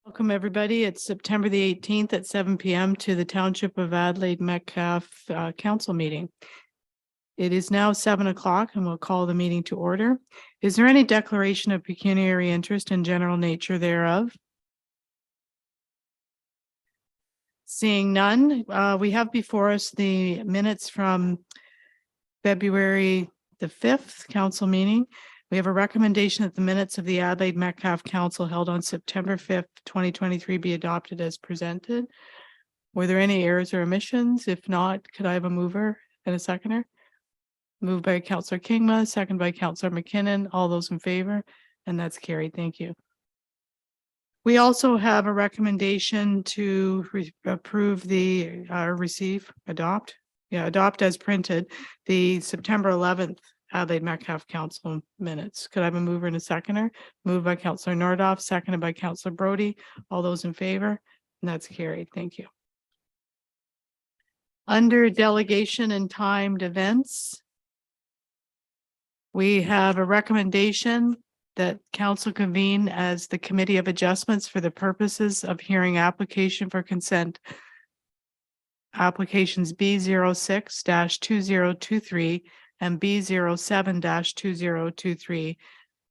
Welcome, everybody. It's September the 18th at 7 p.m. to the Township of Adelaide Metcalfe Council meeting. It is now 7 o'clock and we'll call the meeting to order. Is there any declaration of pecuniary interest and general nature thereof? Seeing none, we have before us the minutes from February the 5th council meeting. We have a recommendation that the minutes of the Adelaide Metcalfe Council held on September 5th, 2023 be adopted as presented. Were there any errors or omissions? If not, could I have a mover and a seconder? Moved by Councillor Kingma, second by Councillor McKinnon. All those in favor? And that's carried. Thank you. We also have a recommendation to approve the adopt as printed, the September 11th Adelaide Metcalfe Council minutes. Could I have a mover and a seconder? Moved by Councillor Nordoff, seconded by Councillor Brody. All those in favor? And that's carried. Thank you. Under delegation and timed events, we have a recommendation that council convene as the Committee of Adjustments for the purposes of hearing application for consent. Applications B06-2023 and B07-2023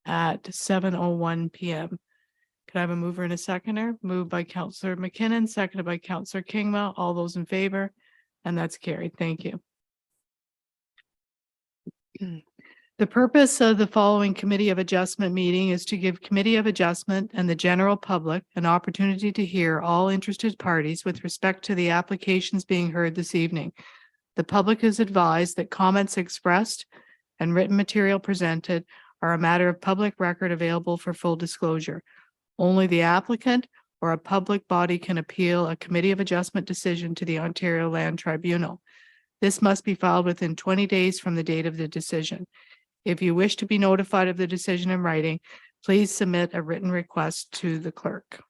at 7:01 p.m. Could I have a mover and a seconder? Moved by Councillor McKinnon, seconded by Councillor Kingma. All those in favor? And that's carried. Thank you. The purpose of the following Committee of Adjustment meeting is to give Committee of Adjustment and the general public an opportunity to hear all interested parties with respect to the applications being heard this evening. The public is advised that comments expressed and written material presented are a matter of public record available for full disclosure. Only the applicant or a public body can appeal a Committee of Adjustment decision to the Ontario Land Tribunal. This must be filed within 20 days from the date of the decision. If you wish to be notified of the decision in writing, please submit a written request to the clerk.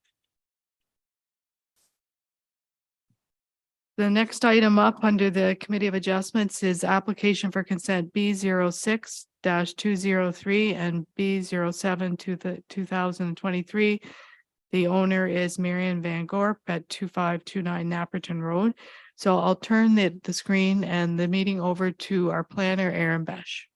The next item up under the Committee of Adjustments is application for consent B06-203 and B07-2023. The owner is Marion Van Gorp at 2529 Napperton Road. So I'll turn the screen and the meeting over to our planner, Aaron Besh.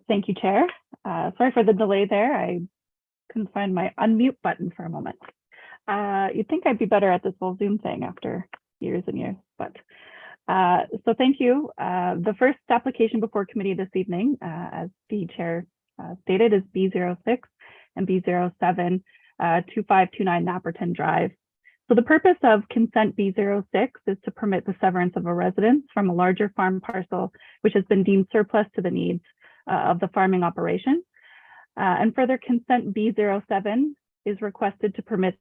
Thank you, Chair. Sorry for the delay there. I couldn't find my unmute button for a moment. You'd think I'd be better at this whole Zoom thing after years and years, but so thank you. The first application before committee this evening, as the Chair stated, is B06 and B07 2529 Napperton Drive. So the purpose of consent B06 is to permit the severance of a residence from a larger farm parcel, which has been deemed surplus to the needs of the farming operation. And further, consent B07 is requested to permit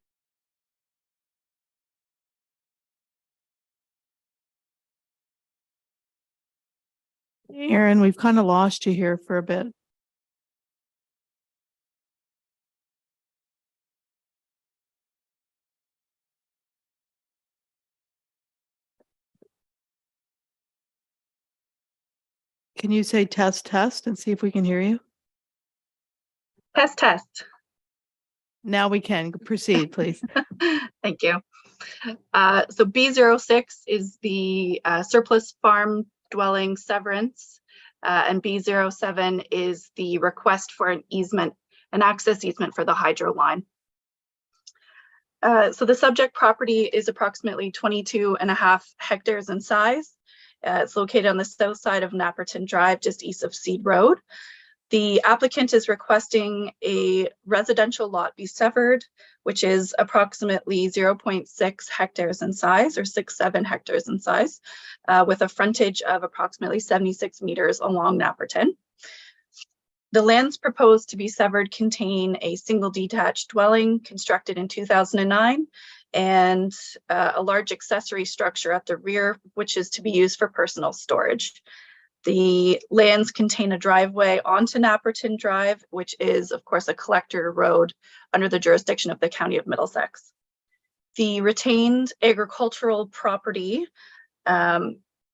Aaron, we've kind of lost you here for a bit. Can you say test, test and see if we can hear you? Test, test. Now we can proceed, please. Thank you. So B06 is the surplus farm dwelling severance, and B07 is the request for an easement, an access easement for the hydro line. So the subject property is approximately 22.5 hectares in size. It's located on the south side of Napperton Drive, just east of Seed Road. The applicant is requesting a residential lot be severed, which is approximately 0.6 hectares in size, or 6.7 hectares in size, with a frontage of approximately 76 meters along Napperton. The lands proposed to be severed contain a single detached dwelling constructed in 2009 and a large accessory structure at the rear, which is to be used for personal storage. The lands contain a driveway onto Napperton Drive, which is, of course, a collector road under the jurisdiction of the County of Middlesex. The retained agricultural property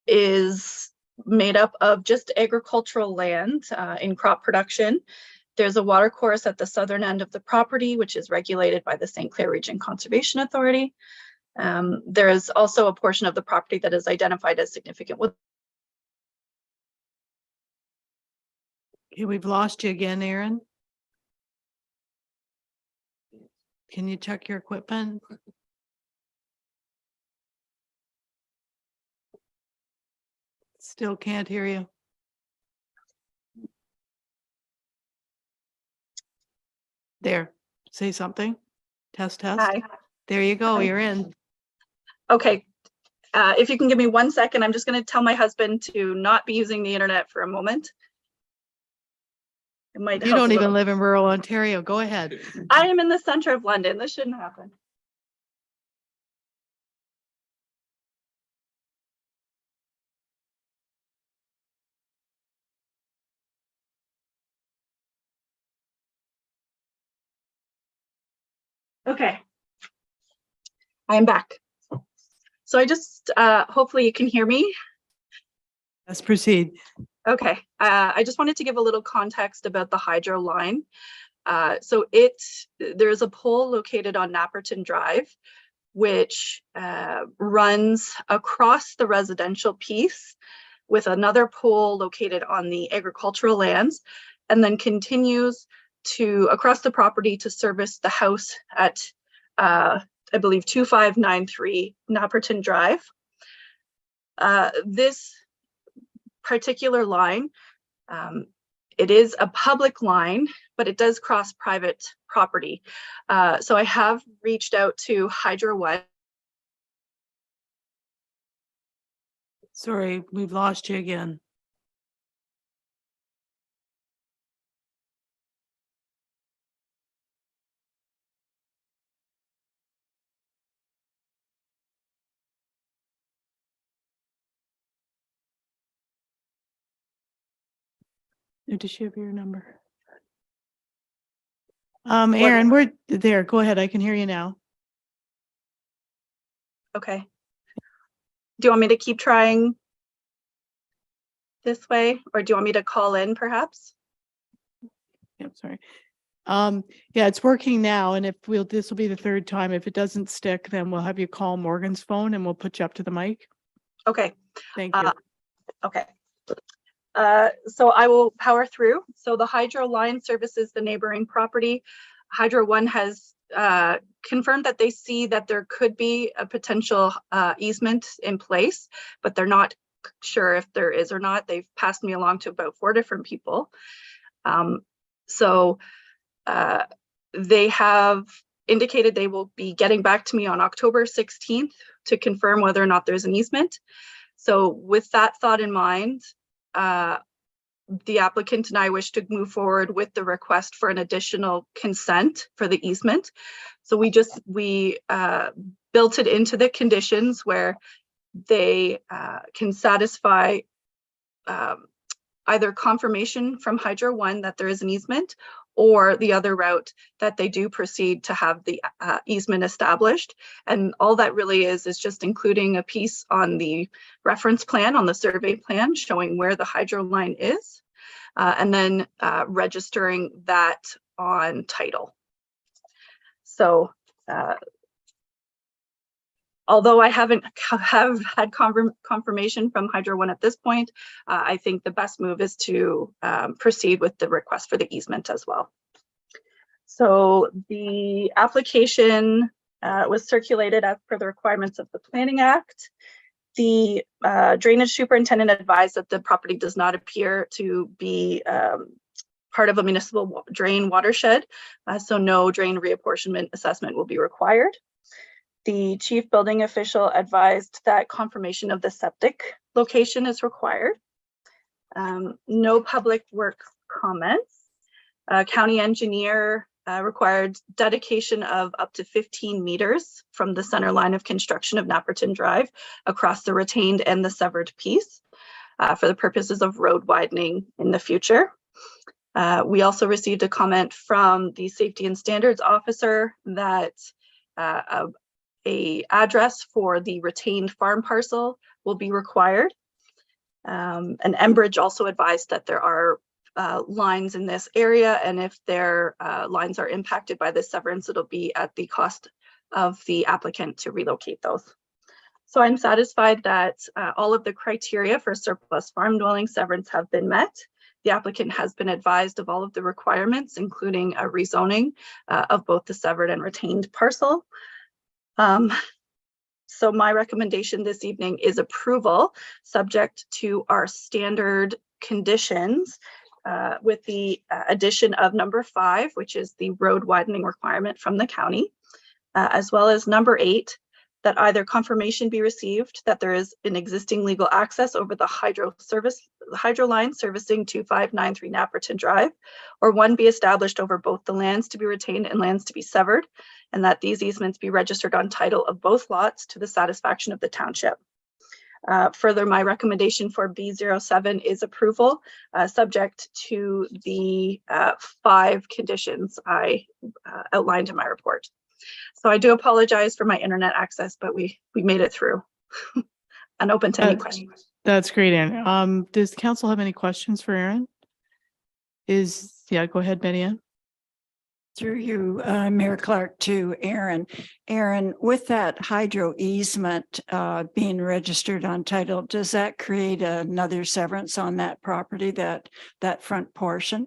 is made up of just agricultural land in crop production. There's a water course at the southern end of the property, which is regulated by the St. Clair Region Conservation Authority. There is also a portion of the property that is identified as significant wood. Okay, we've lost you again, Aaron. Can you check your equipment? Still can't hear you. There, say something. Test, test. Hi. There you go, Hi. you're in. Okay. If you can give me 1 second, I'm just going to tell my husband to not be using the internet for a moment. It might You help don't a even little. live in rural Ontario. Go ahead. I am in the center of London. This shouldn't happen. Okay. I'm back. So I just, hopefully you can hear me. Let's proceed. Okay. I just wanted to give a little context about the hydro line. There's a pole located on Napperton Drive, which runs across the residential piece with another pole located on the agricultural lands, and then continues across the property to service the house at, I believe, 2593 Napperton Drive. This particular line, it is a public line, but it does cross private property. So I have reached out to Hydro One. Sorry, we've lost you again. Does she have your number? Aaron, we're there. Go ahead. I can hear you now. Okay. Do you want me to keep trying this way, or do you want me to call in perhaps? Yep, sorry. Yeah, it's working now, and this will be the third time. If it doesn't stick, then we'll have you call Morgan's phone and we'll put you up to the mic. Okay. Thank you. Okay. So I will power through. So the hydro line services the neighboring property. Hydro One has confirmed that they see that there could be a potential easement in place, but they're not sure if there is or not. They've passed me along to about 4 different people. They have indicated they will be getting back to me on October 16th to confirm whether or not there's an easement. So with that thought in mind, the applicant and I wish to move forward with the request for an additional consent for the easement. So we built it into the conditions where they can satisfy either confirmation from Hydro One that there is an easement, or the other route that they do proceed to have the easement established. And all that really is just including a piece on the reference plan, on the survey plan, showing where the hydro line is, and then registering that on title. So although I have had confirmation from Hydro One at this point, I think the best move is to proceed with the request for the easement as well. So the application was circulated as per the requirements of the Planning Act. The drainage superintendent advised that the property does not appear to be part of a municipal drain watershed, so no drain reapportionment assessment will be required. The chief building official advised that confirmation of the septic location is required. No public work comments. County engineer required dedication of up to 15 meters from the center line of construction of Napperton Drive across the retained and the severed piece for the purposes of road widening in the future. We also received a comment from the safety and standards officer that a address for the retained farm parcel will be required. And Enbridge also advised that there are lines in this area, and if their lines are impacted by this severance, it'll be at the cost of the applicant to relocate those. So I'm satisfied that all of the criteria for surplus farm dwelling severance have been met. The applicant has been advised of all of the requirements, including a rezoning of both the severed and retained parcel. So my recommendation this evening is approval, subject to our standard conditions, with the addition of number 5, which is the road widening requirement from the county, as well as number 8, that either confirmation be received that there is an existing legal access over the hydro line servicing 2593 Napperton Drive, or one be established over both the lands to be retained and lands to be severed, and that these easements be registered on title of both lots to the satisfaction of the township. Further, my recommendation for B07 is approval, subject to the 5 conditions I outlined in my report. So I do apologize for my internet access, but we made it through. And open to any questions. That's great, Aaron. Does council have any questions for Aaron? Yeah, go ahead, Betty Ann. Through you, Mayor Clark, to Aaron. Aaron, with that hydro easement being registered on title, does that create another severance on that property, that front portion?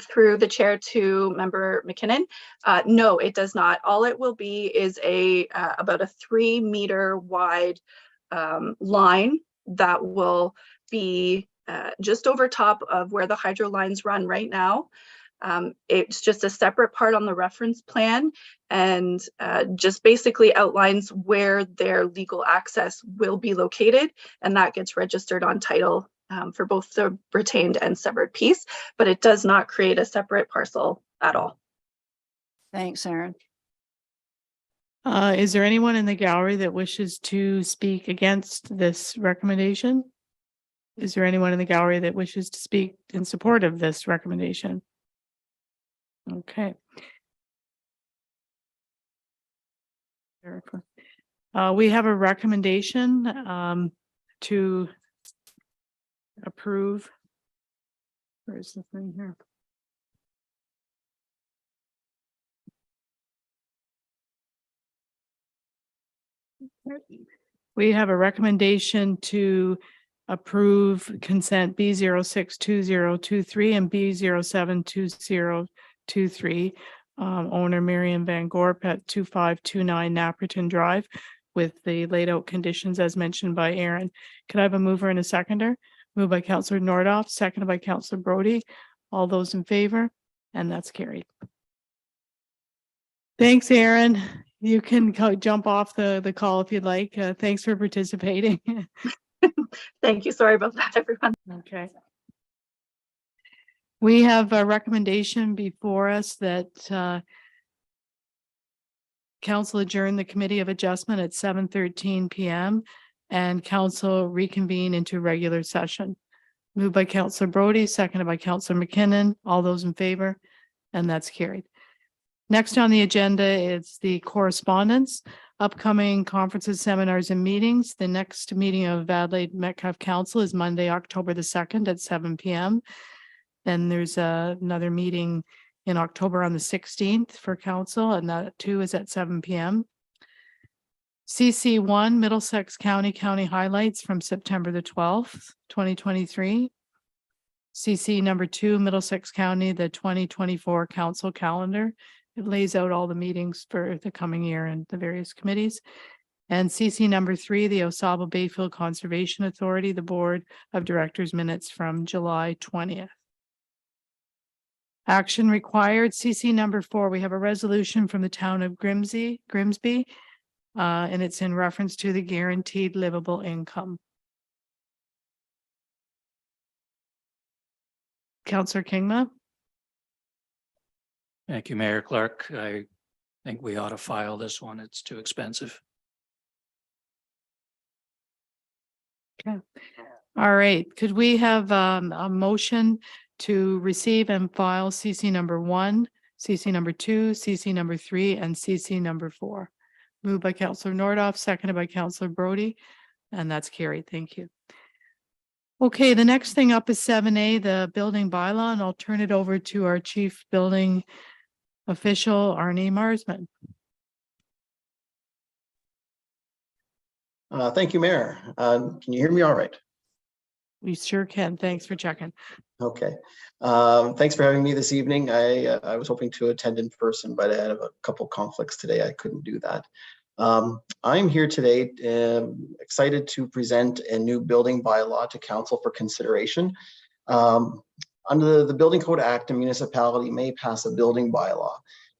Through the chair to Member McKinnon, no, it does not. All it will be is about a 3-meter wide line that will be just over top of where the hydro lines run right now. It's just a separate part on the reference plan, and just basically outlines where their legal access will be located, and that gets registered on title for both the retained and severed piece, but it does not create a separate parcel at all. Thanks, Aaron. Is there anyone in the gallery that wishes to speak against this recommendation? Is there anyone in the gallery that wishes to speak in support of this recommendation? Okay. We have a recommendation to approve. Where is the thing here? We have a recommendation to approve consent B062023 and B072023. Owner Marion Van Gorp at 2529 Napperton Drive, with the laid out conditions as mentioned by Aaron. Could I have a mover and a seconder? Moved by Councillor Nordoff, seconded by Councillor Brody. All those in favor? And that's carried. Thanks, Aaron. You can jump off the call if you'd like. Thanks for participating. Thank you. Sorry about that, everyone. Okay. We have a recommendation before us that council adjourn the Committee of Adjustment at 7:13 p.m. and council reconvene into regular session. Moved by Councillor Brody, seconded by Councillor McKinnon. All those in favor? And that's carried. Next on the agenda is the correspondence, upcoming conferences, seminars, and meetings. The next meeting of Adelaide Metcalfe Council is Monday, October the 2nd at 7 p.m. Then there's another meeting in October on the 16th for council, and that too is at 7 p.m. CC1 Middlesex County highlights from September the 12th, 2023. CC number 2 Middlesex County, the 2024 council calendar. It lays out all the meetings for the coming year and the various committees. And CC number 3, the Osaba Bayfield Conservation Authority, the Board of Directors minutes from July 20th. Action required. CC number 4, we have a resolution from the town of Grimsby, and it's in reference to the guaranteed livable income. Councillor Kingma. Thank you, Mayor Clark. I think we ought to file this one. It's too expensive. Okay. All right. Could we have a motion to receive and file CC number 1, CC number 2, CC number 3, and CC number 4? Moved by Councillor Nordoff, seconded by Councillor Brody, and that's carried. Thank you. Okay, the next thing up is 7A, the building bylaw, and I'll turn it over to our chief building official, Arnie Marsman. Thank you, Mayor. Can you hear me all right? We sure can. Thanks for checking. Okay. Thanks for having me this evening. I was hoping to attend in person, but I had a couple conflicts today. I couldn't do that. I'm here today excited to present a new building bylaw to council for consideration. Under the Building Code Act, a municipality may pass a building bylaw,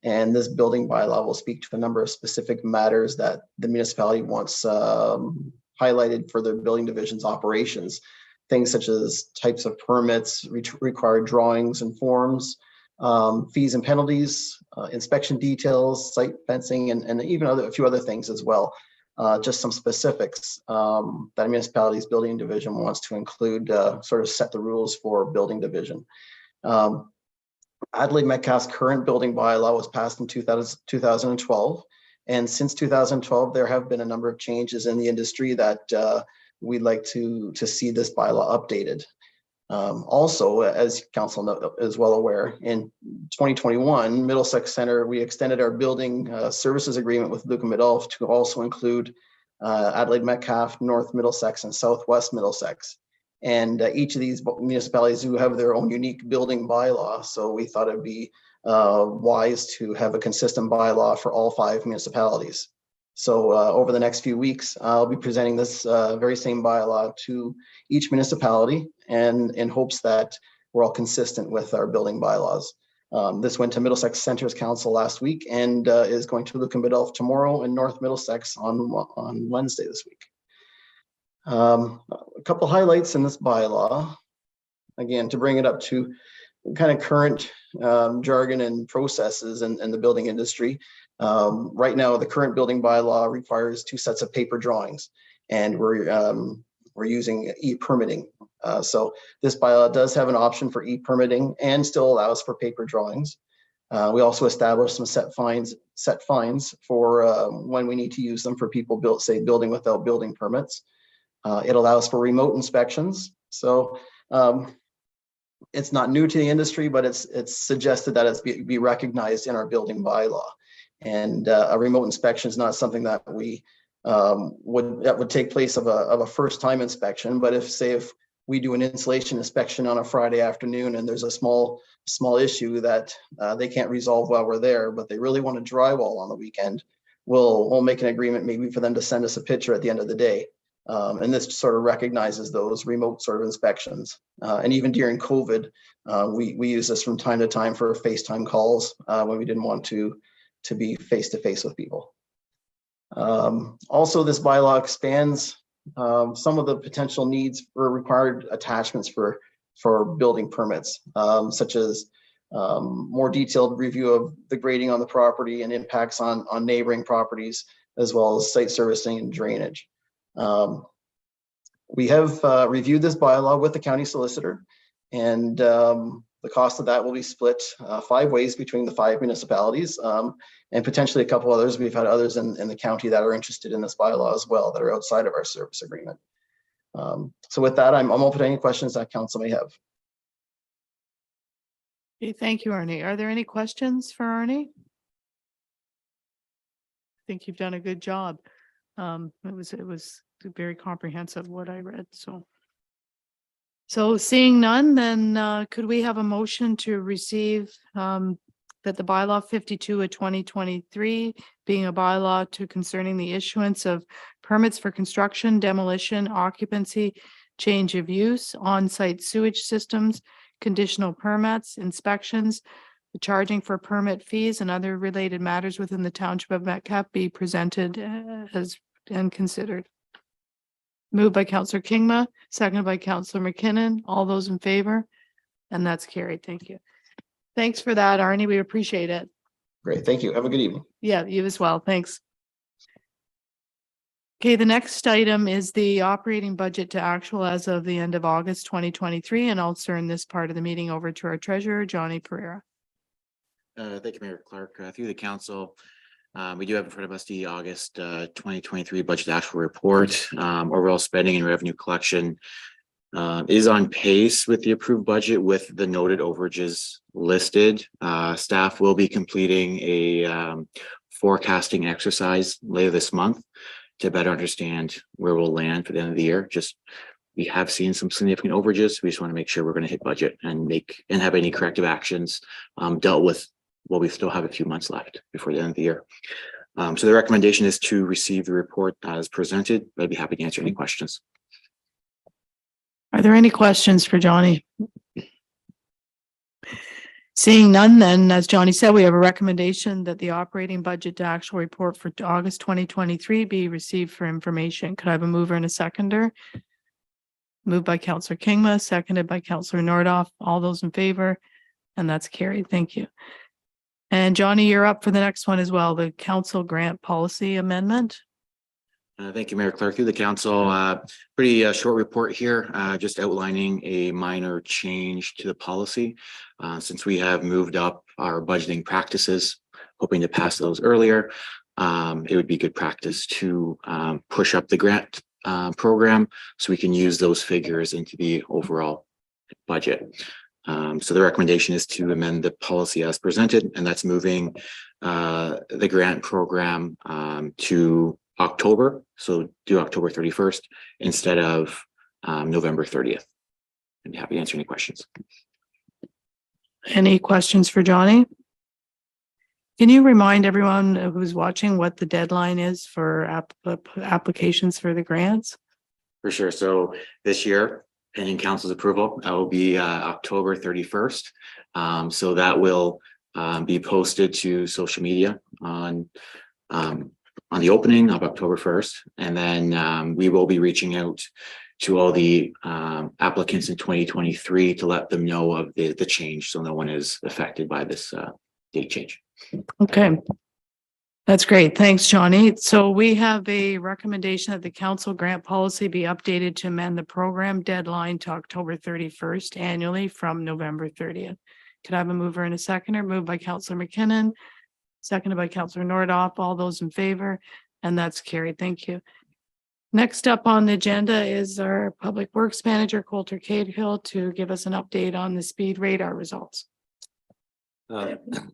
and this building bylaw will speak to a number of specific matters that the municipality wants highlighted for their building division's operations. Things such as types of permits, required drawings and forms, fees and penalties, inspection details, site fencing, and even a few other things as well. Just some specifics that a municipality's building division wants to include, sort of set the rules for building division. Adelaide Metcalfe's current building bylaw was passed in 2012. And since 2012, there have been a number of changes in the industry that we'd like to see this bylaw updated. Also, as council is well aware, in 2021, Middlesex Center, we extended our building services agreement with Adelaide Metcalfe to also include Adelaide Metcalfe, North Middlesex, and Southwest Middlesex. And each of these municipalities do have their own unique building bylaw. So we thought it'd be wise to have a consistent bylaw for all 5 municipalities. So over the next few weeks, I'll be presenting this very same bylaw to each municipality, and in hopes that we're all consistent with our building bylaws. This went to Middlesex Centers Council last week and is going to Lucan Metcalfe tomorrow and North Middlesex on Wednesday this week. A couple highlights in this bylaw, again, to bring it up to kind of current jargon and processes in the building industry. Right now, the current building bylaw requires 2 sets of paper drawings, and we're using e-permitting. So this bylaw does have an option for e-permitting and still allows for paper drawings. We also established some set fines for when we need to use them for people building without building permits. It allows for remote inspections. So it's not new to the industry, but it's suggested that it's be recognized in our building bylaw. And a remote inspection is not something that we would take place of a first time inspection. But if we do an insulation inspection on a Friday afternoon and there's a small issue that they can't resolve while we're there, but they really want to drywall on the weekend, we'll make an agreement maybe for them to send us a picture at the end of the day. And this sort of recognizes those remote sort of inspections. And even during COVID, we use this from time to time for FaceTime calls when we didn't want to be face-to-face with people. Also, this bylaw expands some of the potential needs for required attachments for building permits, such as more detailed review of the grading on the property and impacts on neighboring properties, as well as site servicing and drainage. We have reviewed this bylaw with the county solicitor, and the cost of that will be split 5 ways between the 5 municipalities, and potentially a couple others. We've had others in the county that are interested in this bylaw as well, that are outside of our service agreement. So with that, I'm open to any questions that council may have. Okay, thank you, Arnie. Are there any questions for Arnie? I think you've done a good job. It was very comprehensive what I read. So seeing none, then could we have a motion to receive that the bylaw 52 of 2023 being a bylaw concerning the issuance of permits for construction, demolition, occupancy, change of use, on-site sewage systems, conditional permits, inspections, the charging for permit fees and other related matters within the Township of Metcalfe be presented and considered. Moved by Councillor Kingma, seconded by Councillor McKinnon. All those in favor? And that's carried. Thank you. Thanks for that, Arnie. We appreciate it. Great, thank you. Have a good evening. Yeah, you as well. Thanks. Okay, the next item is the operating budget to actual as of the end of August 2023, and I'll turn this part of the meeting over to our treasurer, Johnny Pereira. Thank you, Mayor Clark. Through the council, we do have in front of us the August 2023 budget actual report. Overall spending and revenue collection is on pace with the approved budget with the noted overages listed. Staff will be completing a forecasting exercise later this month to better understand where we'll land for the end of the year. We have seen some significant overages. We just want to make sure we're going to hit budget and have any corrective actions dealt with while we still have a few months left before the end of the year. So the recommendation is to receive the report as presented. I'd be happy to answer any questions. Are there any questions for Johnny? Seeing none, then, as Johnny said, we have a recommendation that the operating budget to actual report for August 2023 be received for information. Could I have a mover and a seconder? Moved by Councillor Kingma, seconded by Councillor Nordoff. All those in favor? And that's carried. Thank you. And Johnny, you're up for the next one as well, the council grant policy amendment. Thank you, Mayor Clerk. Through the council, pretty short report here, just outlining a minor change to the policy. Since we have moved up our budgeting practices, hoping to pass those earlier, it would be good practice to push up the grant program so we can use those figures into the overall budget. So the recommendation is to amend the policy as presented, and that's moving the grant program to October, so do October 31st instead of November 30th. I'd be happy to answer any questions. Any questions for Johnny? Can you remind everyone who's watching what the deadline is for applications for the grants? For sure. So this year, pending council's approval, that will be October 31st. So that will be posted to social media on the opening of October 1st. And then we will be reaching out to all the applicants in 2023 to let them know of the change, so no one is affected by this date change. Okay. That's great. Thanks, Johnny. So we have a recommendation that the council grant policy be updated to amend the program deadline to October 31st annually from November 30th. Could I have a mover and a seconder? Moved by Councillor McKinnon, seconded by Councillor Nordoff. All those in favor? And that's carried. Thank you. Next up on the agenda is our Public Works Manager, Coulter Cahill, to give us an update on the speed radar results.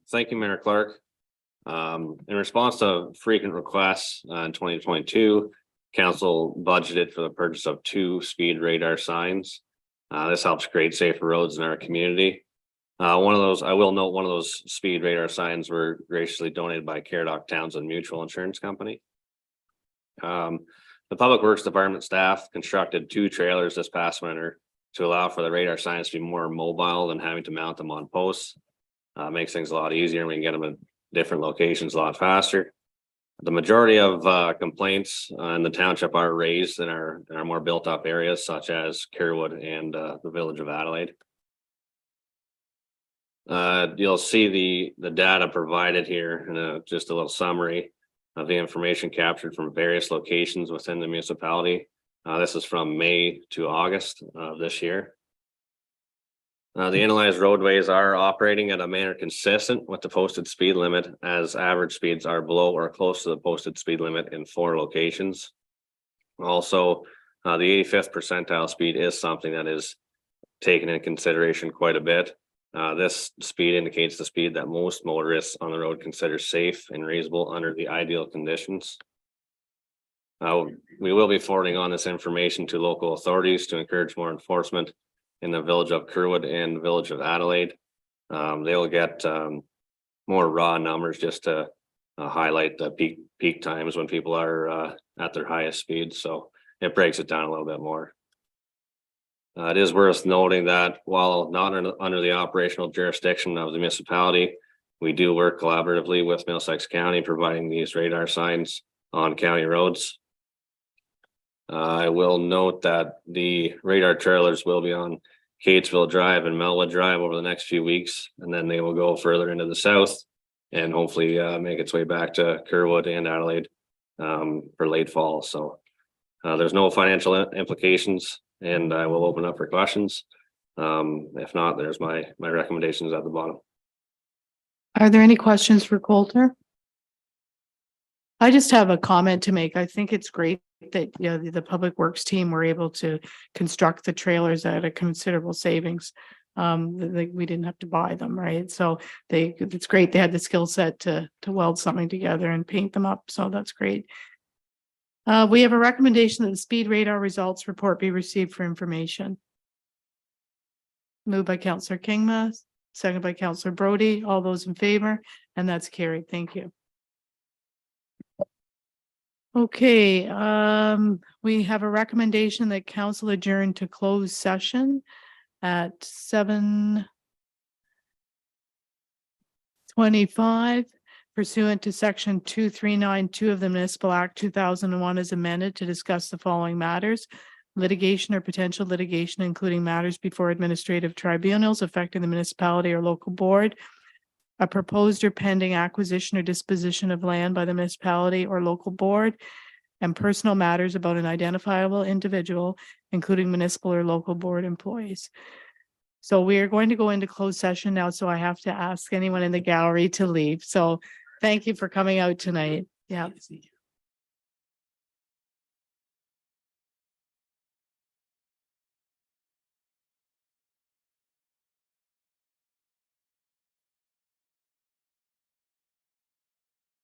Thank you, Mayor Clark. In response to frequent requests in 2022, council budgeted for the purchase of 2 speed radar signs. This helps create safer roads in our community. One of those, I will note, one of those speed radar signs were graciously donated by Caradoc Townsend Mutual Insurance Company. The Public Works Department staff constructed 2 trailers this past winter to allow for the radar signs to be more mobile than having to mount them on posts. Makes things a lot easier, and we can get them in different locations a lot faster. The majority of complaints in the township are raised in our more built up areas such as Kerwood and the village of Adelaide. You'll see the data provided here in just a little summary of the information captured from various locations within the municipality. This is from May to August of this year. The analyzed roadways are operating at a manner consistent with the posted speed limit, as average speeds are below or close to the posted speed limit in 4 locations. Also, the 85th percentile speed is something that is taken into consideration quite a bit. This speed indicates the speed that most motorists on the road consider safe and reasonable under the ideal conditions. We will be forwarding on this information to local authorities to encourage more enforcement in the village of Kerwood and the village of Adelaide. They will get more raw numbers just to highlight the peak times when people are at their highest speed. So it breaks it down a little bit more. It is worth noting that while not under the operational jurisdiction of the municipality, we do work collaboratively with Middlesex County, providing these radar signs on county roads. I will note that the radar trailers will be on Catesville Drive and Melwood Drive over the next few weeks, and then they will go further into the south and hopefully make its way back to Kerwood and Adelaide for late fall. So there's no financial implications, and I will open up for questions. If not, there's my recommendations at the bottom. Are there any questions for Coulter? I just have a comment to make. I think it's great that, you know, the Public Works team were able to construct the trailers at a considerable savings. We didn't have to buy them, right? So it's great. They had the skill set to weld something together and paint them up. So that's great. We have a recommendation that the speed radar results report be received for information. Moved by Councillor Kingma, second by Councillor Brody. All those in favor, and that's carried. Thank you. Okay, we have a recommendation that council adjourn to closed session at 7:25 pursuant to section 2392 of the Municipal Act 2001 as amended to discuss the following matters: litigation or potential litigation, including matters before administrative tribunals affecting the municipality or local board, a proposed or pending acquisition or disposition of land by the municipality or local board, and personal matters about an identifiable individual, including municipal or local board employees. So we are going to go into closed session now, so I have to ask anyone in the gallery to leave. So thank you for coming out tonight. Yeah.